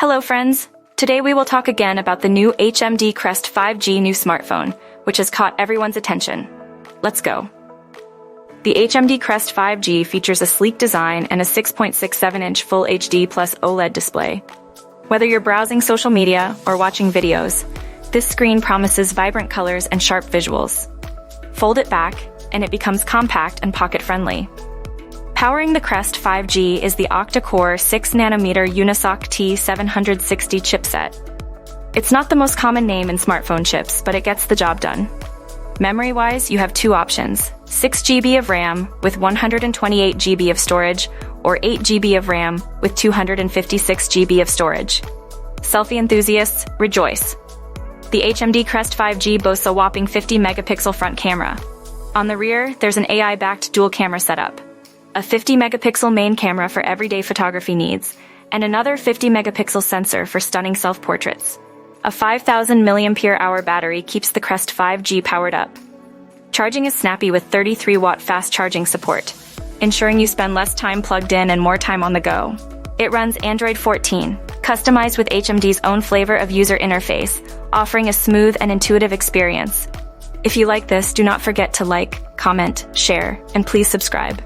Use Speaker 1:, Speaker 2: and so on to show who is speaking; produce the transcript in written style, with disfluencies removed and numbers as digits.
Speaker 1: Hello friends! Today we will talk again about the new HMD Crest 5G new smartphone, which has caught everyone's attention. Let's go! The HMD Crest 5G features a sleek design and a 6.67-inch Full HD plus OLED display. Whether you're browsing social media or watching videos, this screen promises vibrant colors and sharp visuals. Fold it back, and it becomes compact and pocket-friendly. Powering the Crest 5G is the octa-core 6nm Unisoc T760 chipset. It's not the most common name in smartphone chips, but it gets the job done. Memory-wise, you have two options: 6GB of RAM with 128GB of storage, or 8GB of RAM with 256GB of storage. Selfie enthusiasts, rejoice! The HMD Crest 5G boasts a whopping 50-megapixel front camera. On the rear, there's an AI-backed dual camera setup. A 50-megapixel main camera for everyday photography needs, and another 50-megapixel sensor for stunning self-portraits. A 5,000 mAh battery keeps the Crest 5G powered up. Charging is snappy with 33-watt fast charging support, ensuring you spend less time plugged in and more time on the go. It runs Android 14, customized with HMD's own flavor of user interface, offering a smooth and intuitive experience. If you like this, do not forget to like, comment, share, and please subscribe.